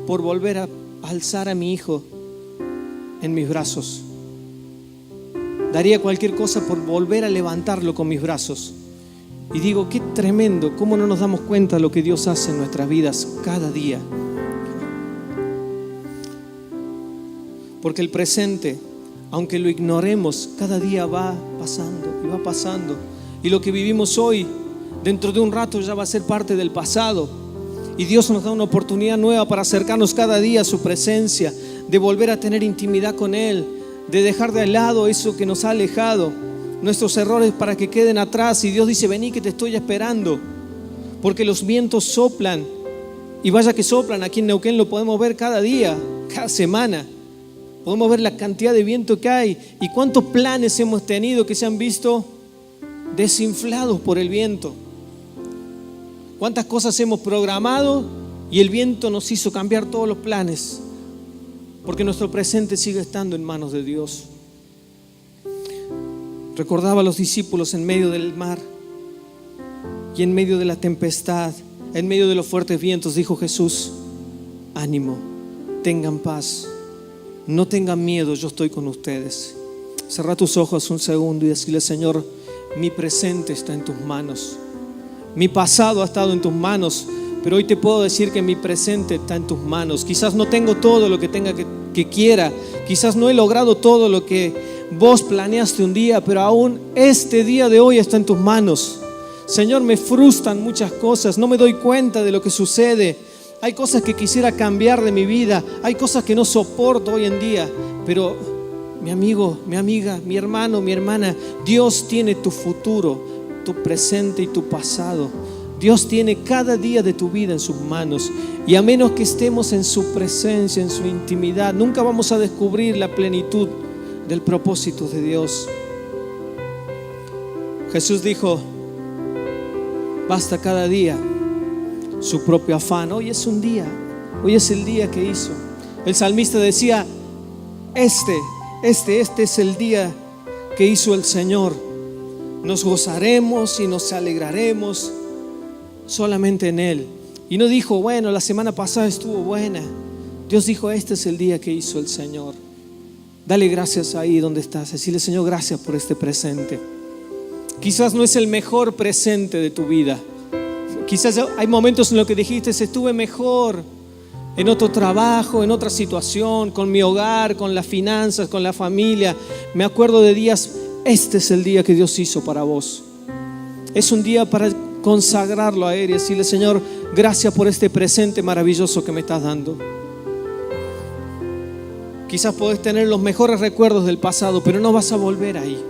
por volver a alzar a mi hijo en mis brazos? Daría cualquier cosa por volver a levantarlo con mis brazos. Y digo, qué tremendo, cómo no nos damos cuenta de lo que Dios hace en nuestras vidas cada día. Porque el presente, aunque lo ignoremos, cada día va pasando y va pasando. Y lo que vivimos hoy, dentro de un rato ya va a ser parte del pasado. Y Dios nos da una oportunidad nueva para acercarnos cada día a su presencia, de volver a tener intimidad con Él, de dejar de lado eso que nos ha alejado, nuestros errores para que queden atrás. Y Dios dice: vení que te estoy esperando. Porque los vientos soplan, y vaya que soplan. Aquí en Neuquén lo podemos ver cada día, cada semana. Podemos ver la cantidad de viento que hay y cuántos planes hemos tenido que se han visto desinflados por el viento. Cuántas cosas hemos programado y el viento nos hizo cambiar todos los planes, porque nuestro presente sigue estando en manos de Dios. Recordaba a los discípulos en medio del mar y en medio de la tempestad, en medio de los fuertes vientos, dijo Jesús: ánimo, tengan paz, no tengan miedo, yo estoy con ustedes. Cerra tus ojos un segundo y decirle: Señor, mi presente está en tus manos. Mi pasado ha estado en tus manos, pero hoy te puedo decir que mi presente está en tus manos. Quizás no tengo todo lo que tenga que quiera, quizás no he logrado todo lo que vos planeaste un día, pero aún este día de hoy está en tus manos. Señor, me frustran muchas cosas, no me doy cuenta de lo que sucede. Hay cosas que quisiera cambiar de mi vida, hay cosas que no soporto hoy en día, pero mi amigo, mi amiga, mi hermano, mi hermana, Dios tiene tu futuro, tu presente y tu pasado. Dios tiene cada día de tu vida en sus manos, y a menos que estemos en su presencia, en su intimidad, nunca vamos a descubrir la plenitud del propósito de Dios. Jesús dijo: basta cada día su propio afán. Hoy es un día, hoy es el día que hizo. El salmista decía: este es el día que hizo el Señor. Nos gozaremos y nos alegraremos solamente en Él. Y no dijo: bueno, la semana pasada estuvo buena. Dios dijo: este es el día que hizo el Señor. Dale gracias ahí donde estás. Decirle: Señor, gracias por este presente. Quizás no es el mejor presente de tu vida. Quizás hay momentos en los que dijiste: estuve mejor en otro trabajo, en otra situación, con mi hogar, con las finanzas, con la familia. Me acuerdo de días. Este es el día que Dios hizo para vos. Es un día para consagrarlo a Él y decirle: Señor, gracias por este presente maravilloso que me estás dando. Quizás podés tener los mejores recuerdos del pasado, pero no vas a volver ahí.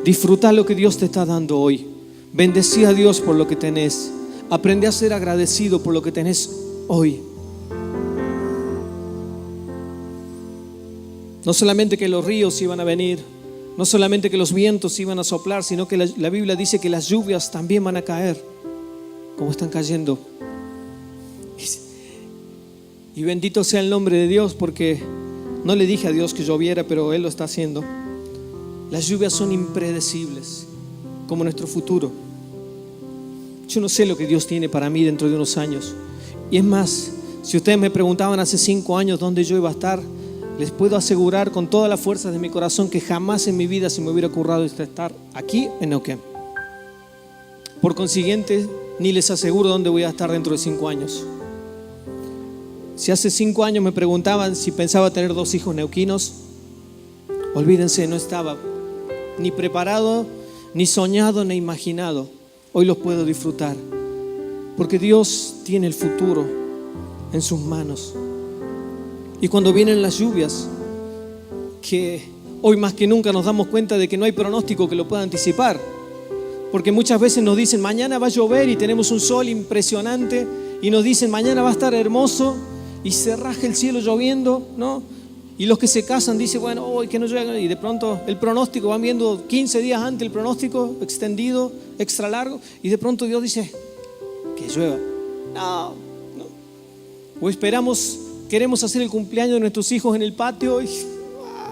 Disfruta lo que Dios te está dando hoy. Bendecí a Dios por lo que tenés. Aprende a ser agradecido por lo que tenés hoy. No solamente que los ríos iban a venir, no solamente que los vientos iban a soplar, sino que la Biblia dice que las lluvias también van a caer, como están cayendo. Y bendito sea el nombre de Dios, porque no le dije a Dios que lloviera, pero Él lo está haciendo. Las lluvias son impredecibles, como nuestro futuro. Yo no sé lo que Dios tiene para mí dentro de unos años. Y es más, si ustedes me preguntaban hace 5 años dónde yo iba a estar, les puedo asegurar con toda la fuerza de mi corazón que jamás en mi vida se me hubiera ocurrido estar aquí en Neuquén. Por consiguiente, ni les aseguro dónde voy a estar dentro de 5 años. Si hace 5 años me preguntaban si pensaba tener 2 hijos neuquinos, olvídense, no estaba ni preparado, ni soñado, ni imaginado. Hoy los puedo disfrutar, porque Dios tiene el futuro en sus manos. Y cuando vienen las lluvias, que hoy más que nunca nos damos cuenta de que no hay pronóstico que lo pueda anticipar, porque muchas veces nos dicen mañana va a llover y tenemos un sol impresionante, y nos dicen mañana va a estar hermoso y se raja el cielo lloviendo, ¿no? Y los que se casan dicen, bueno, hoy que no llueva, y de pronto el pronóstico, van viendo 15 días antes el pronóstico extendido, extra largo, y de pronto Dios dice que llueva. No. O queremos hacer el cumpleaños de nuestros hijos en el patio y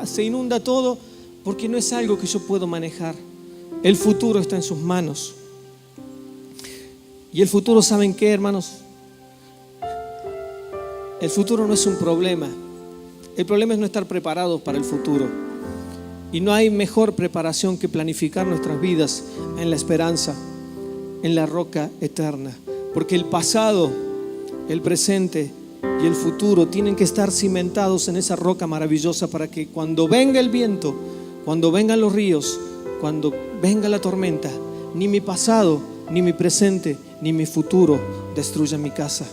se inunda todo, porque no es algo que yo puedo manejar. El futuro está en sus manos. Y el futuro, ¿saben qué, hermanos? El futuro no es un problema. El problema es no estar preparados para el futuro. Y no hay mejor preparación que planificar nuestras vidas en la esperanza, en la roca eterna. Porque el pasado, el presente y el futuro tienen que estar cimentados en esa roca maravillosa, para que cuando venga el viento, cuando vengan los ríos, cuando venga la tormenta, ni mi pasado, ni mi presente, ni mi futuro destruyan mi casa.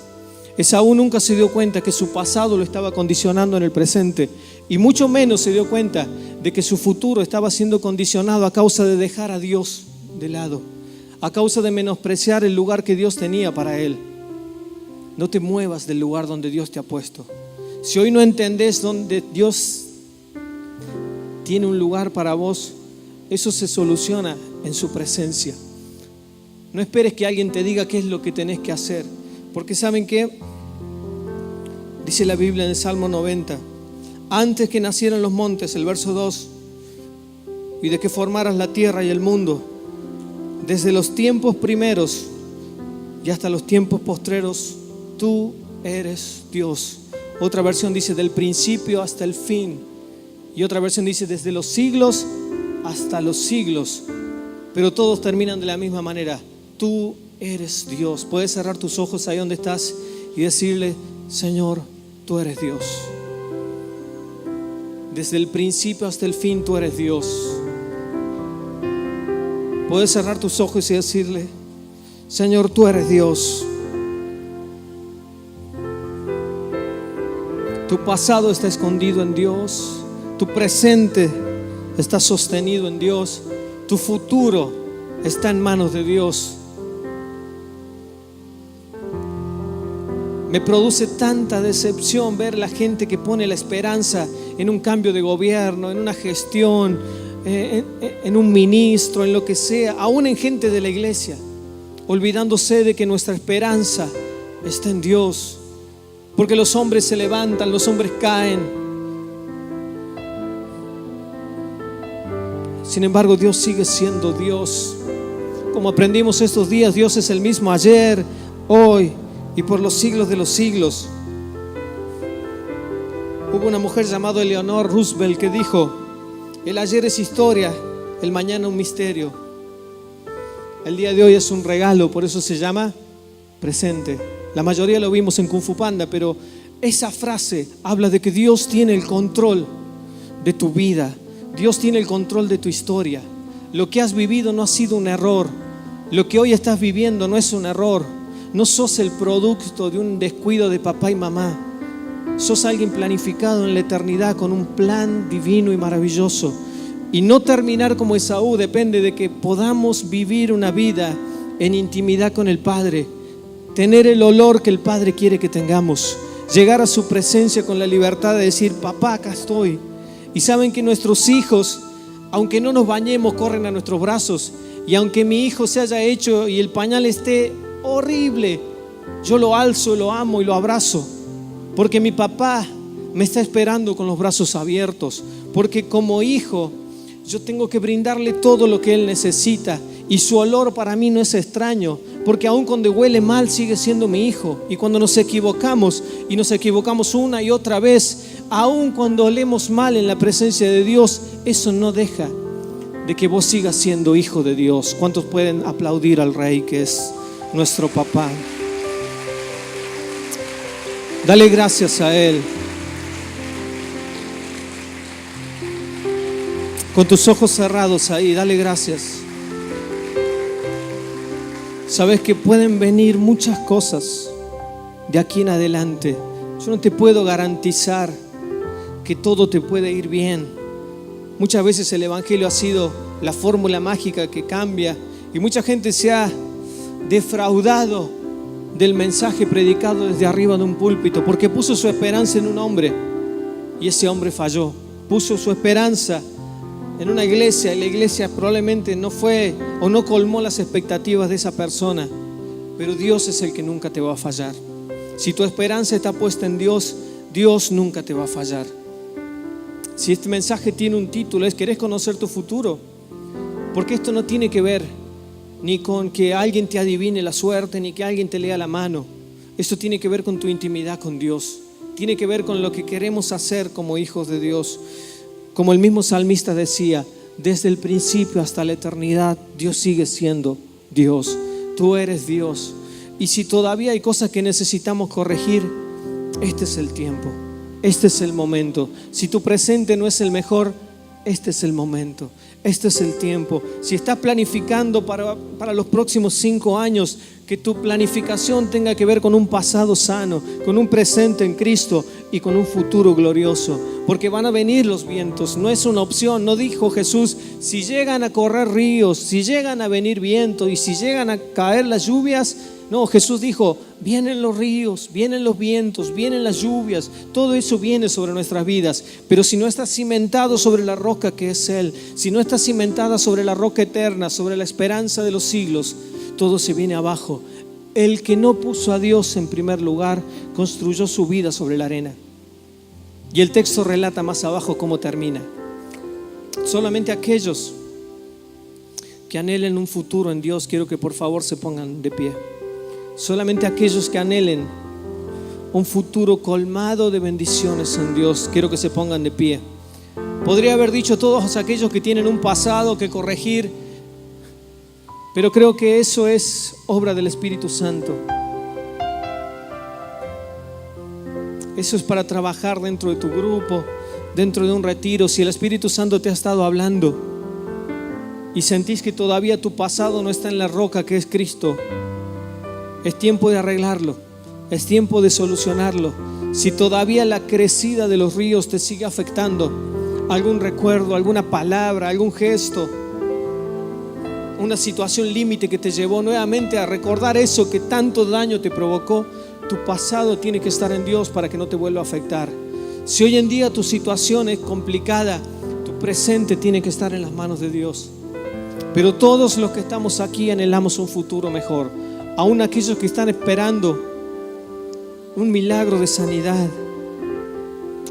Esaú nunca se dio cuenta que su pasado lo estaba condicionando en el presente, y mucho menos se dio cuenta de que su futuro estaba siendo condicionado a causa de dejar a Dios de lado, a causa de menospreciar el lugar que Dios tenía para él. No te muevas del lugar donde Dios te ha puesto. Si hoy no entendés dónde Dios tiene un lugar para vos, eso se soluciona en su presencia. No esperes que alguien te diga qué es lo que tenés que hacer, porque ¿saben qué? Dice la Biblia en el Salmo 90: antes que nacieran los montes, el verso 2, y de que formaras la tierra y el mundo, desde los tiempos primeros y hasta los tiempos postreros, tú eres Dios. Otra versión dice del principio hasta el fin, y otra versión dice desde los siglos hasta los siglos, pero todos terminan de la misma manera: tú eres Dios. Puedes cerrar tus ojos ahí donde estás y decirle: Señor, tú eres Dios. Desde el principio hasta el fin tú eres Dios. Puedes cerrar tus ojos y decirle: Señor, tú eres Dios. Tu pasado está escondido en Dios, tu presente está sostenido en Dios, tu futuro está en manos de Dios. Me produce tanta decepción ver la gente que pone la esperanza en un cambio de gobierno, en una gestión, en un ministro, en lo que sea, aún en gente de la iglesia, olvidándose de que nuestra esperanza está en Dios. Porque los hombres se levantan, los hombres caen. Sin embargo, Dios sigue siendo Dios. Como aprendimos estos días, Dios es el mismo ayer, hoy y por los siglos de los siglos. Hubo una mujer llamada Eleanor Roosevelt que dijo: el ayer es historia, el mañana un misterio. El día de hoy es un regalo, por eso se llama presente. La mayoría lo vimos en Kung Fu Panda, pero esa frase habla de que Dios tiene el control de tu vida. Dios tiene el control de tu historia. Lo que has vivido no ha sido un error. Lo que hoy estás viviendo no es un error. No sos el producto de un descuido de papá y mamá. Sos alguien planificado en la eternidad con un plan divino y maravilloso. Y no terminar como Esaú depende de que podamos vivir una vida en intimidad con el Padre, tener el olor que el Padre quiere que tengamos, llegar a su presencia con la libertad de decir: papá, acá estoy. Y saben que nuestros hijos, aunque no nos bañemos, corren a nuestros brazos. Y aunque mi hijo se haya hecho y el pañal esté horrible, yo lo alzo, lo amo y lo abrazo, porque mi papá me está esperando con los brazos abiertos, porque como hijo yo tengo que brindarle todo lo que él necesita. Y su olor para mí no es extraño, porque aun cuando huele mal sigue siendo mi hijo. Y cuando nos equivocamos, y nos equivocamos una y otra vez, aun cuando olemos mal en la presencia de Dios, eso no deja de que vos sigas siendo hijo de Dios. ¿Cuántos pueden aplaudir al Rey que es nuestro papá? Dale gracias a Él. Con tus ojos cerrados ahí, dale gracias. Sabes que pueden venir muchas cosas de aquí en adelante. Yo no te puedo garantizar que todo te puede ir bien. Muchas veces el Evangelio ha sido la fórmula mágica que cambia, y mucha gente se ha defraudado del mensaje predicado desde arriba de un púlpito, porque puso su esperanza en un hombre y ese hombre falló. Puso su esperanza en una iglesia y la iglesia probablemente no fue o no colmó las expectativas de esa persona. Pero Dios es el que nunca te va a fallar. Si tu esperanza está puesta en Dios, Dios nunca te va a fallar. Si este mensaje tiene un título, es: ¿querés conocer tu futuro? Porque esto no tiene que ver ni con que alguien te adivine la suerte, ni que alguien te lea la mano. Esto tiene que ver con tu intimidad con Dios. Tiene que ver con lo que queremos hacer como hijos de Dios. Como el mismo salmista decía: desde el principio hasta la eternidad, Dios sigue siendo Dios. Tú eres Dios. Y si todavía hay cosas que necesitamos corregir, este es el tiempo. Este es el momento. Si tu presente no es el mejor, este es el momento. Este es el tiempo. Si estás planificando para los próximos 5 años, que tu planificación tenga que ver con un pasado sano, con un presente en Cristo y con un futuro glorioso. Porque van a venir los vientos, no es una opción. No dijo Jesús: si llegan a correr ríos, si llegan a venir vientos y si llegan a caer las lluvias. No, Jesús dijo: vienen los ríos, vienen los vientos, vienen las lluvias. Todo eso viene sobre nuestras vidas. Pero si no está cimentado sobre la roca que es Él, si no está cimentada sobre la roca eterna, sobre la esperanza de los siglos, todo se viene abajo. El que no puso a Dios en primer lugar construyó su vida sobre la arena. Y el texto relata más abajo cómo termina. Solamente aquellos que anhelen un futuro en Dios, quiero que por favor se pongan de pie. Solamente aquellos que anhelen un futuro colmado de bendiciones en Dios, quiero que se pongan de pie. Podría haber dicho todos aquellos que tienen un pasado que corregir, pero creo que eso es obra del Espíritu Santo. Eso es para trabajar dentro de tu grupo, dentro de un retiro. Si el Espíritu Santo te ha estado hablando y sentís que todavía tu pasado no está en la roca que es Cristo, es tiempo de arreglarlo, es tiempo de solucionarlo. Si todavía la crecida de los ríos te sigue afectando, algún recuerdo, alguna palabra, algún gesto, una situación límite que te llevó nuevamente a recordar eso que tanto daño te provocó, tu pasado tiene que estar en Dios para que no te vuelva a afectar. Si hoy en día tu situación es complicada, tu presente tiene que estar en las manos de Dios. Pero todos los que estamos aquí anhelamos un futuro mejor. Aún aquellos que están esperando un milagro de sanidad,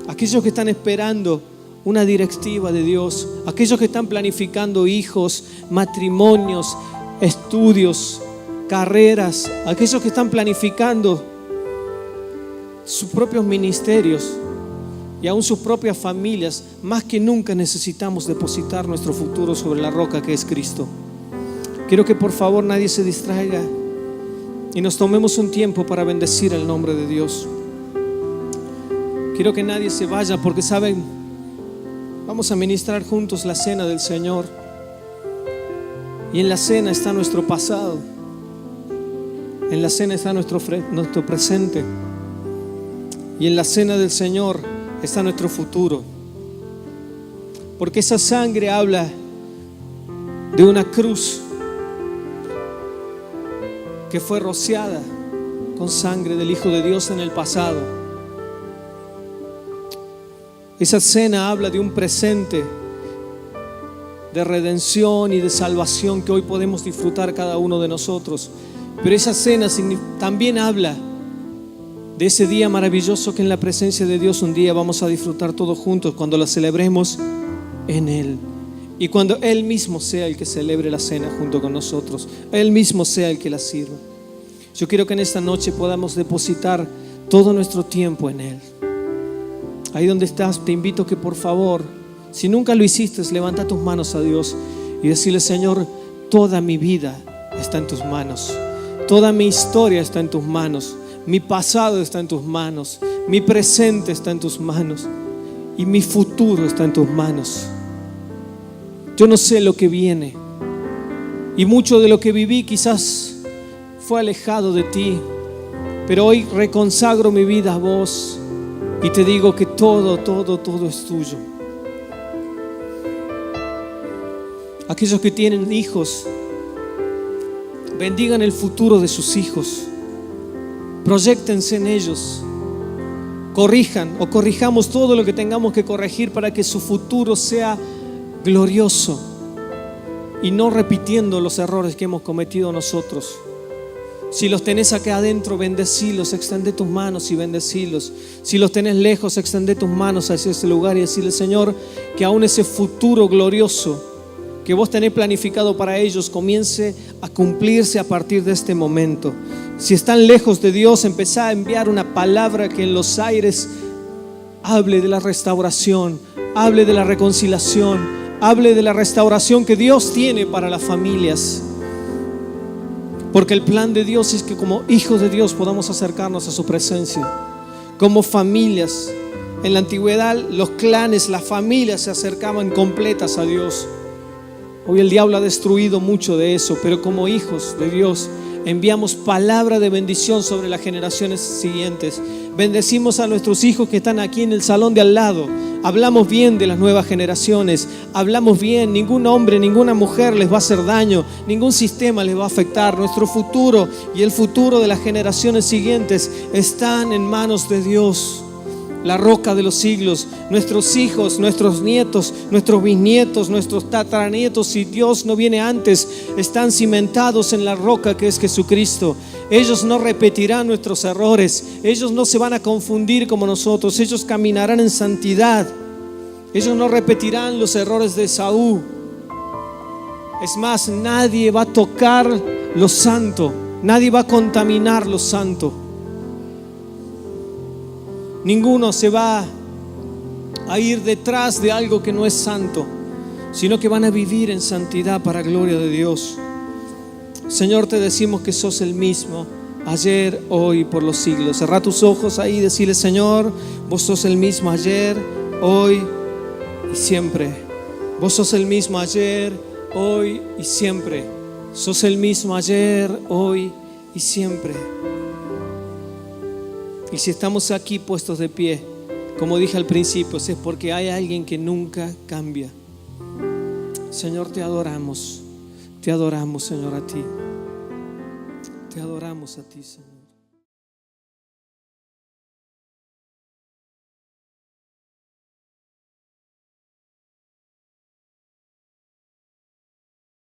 aquellos que están esperando una directiva de Dios, aquellos que están planificando hijos, matrimonios, estudios, carreras, aquellos que están planificando sus propios ministerios y aún sus propias familias. Más que nunca necesitamos depositar nuestro futuro sobre la roca que es Cristo. Quiero que por favor nadie se distraiga y nos tomemos un tiempo para bendecir el nombre de Dios. Quiero que nadie se vaya, porque saben, vamos a ministrar juntos la cena del Señor. Y en la cena está nuestro pasado, en la cena está nuestro presente, y en la cena del Señor está nuestro futuro. Porque esa sangre habla de una cruz que fue rociada con sangre del Hijo de Dios en el pasado. Esa cena habla de un presente de redención y de salvación que hoy podemos disfrutar cada uno de nosotros. Pero esa cena también habla de ese día maravilloso que en la presencia de Dios un día vamos a disfrutar todos juntos cuando la celebremos en Él. Y cuando Él mismo sea el que celebre la cena junto con nosotros, Él mismo sea el que la sirva. Yo quiero que en esta noche podamos depositar todo nuestro tiempo en Él. Ahí donde estás, te invito que por favor, si nunca lo hiciste, levanta tus manos a Dios y decirle: Señor, toda mi vida está en tus manos, toda mi historia está en tus manos, mi pasado está en tus manos, mi presente está en tus manos y mi futuro está en tus manos. Yo no sé lo que viene y mucho de lo que viví quizás fue alejado de ti, pero hoy reconsagro mi vida a vos y te digo que todo es tuyo. Aquellos que tienen hijos, bendigan el futuro de sus hijos, proyéctense en ellos, corrijan o corrijamos todo lo que tengamos que corregir para que su futuro sea glorioso y no repitiendo los errores que hemos cometido nosotros. Si los tenés acá adentro, bendecilos, extendé tus manos y bendecilos. Si los tenés lejos, extendé tus manos hacia ese lugar y decirle: Señor, que aún ese futuro glorioso que vos tenés planificado para ellos comience a cumplirse a partir de este momento. Si están lejos de Dios, empezá a enviar una palabra que en los aires hable de la restauración, hable de la reconciliación, hable de la restauración que Dios tiene para las familias. Porque el plan de Dios es que como hijos de Dios podamos acercarnos a su presencia. Como familias, en la antigüedad los clanes, las familias se acercaban completas a Dios. Hoy el diablo ha destruido mucho de eso, pero como hijos de Dios enviamos palabra de bendición sobre las generaciones siguientes. Bendecimos a nuestros hijos que están aquí en el salón de al lado. Hablamos bien de las nuevas generaciones, hablamos bien. Ningún hombre, ninguna mujer les va a hacer daño, ningún sistema les va a afectar. Nuestro futuro y el futuro de las generaciones siguientes están en manos de Dios, la roca de los siglos. Nuestros hijos, nuestros nietos, nuestros bisnietos, nuestros tataranietos, si Dios no viene antes, están cimentados en la roca que es Jesucristo. Ellos no repetirán nuestros errores, ellos no se van a confundir como nosotros, ellos caminarán en santidad, ellos no repetirán los errores de Esaú. Es más, nadie va a tocar lo santo, nadie va a contaminar lo santo. Ninguno se va a ir detrás de algo que no es santo, sino que van a vivir en santidad para gloria de Dios. Señor, te decimos que sos el mismo ayer, hoy y por los siglos. Cerrá tus ojos ahí y decirle: Señor, vos sos el mismo ayer, hoy y siempre. Vos sos el mismo ayer, hoy y siempre. Sos el mismo ayer, hoy y siempre. Y si estamos aquí puestos de pie, como dije al principio, es porque hay alguien que nunca cambia. Señor, te adoramos, Señor, a ti. Te adoramos a ti, Señor.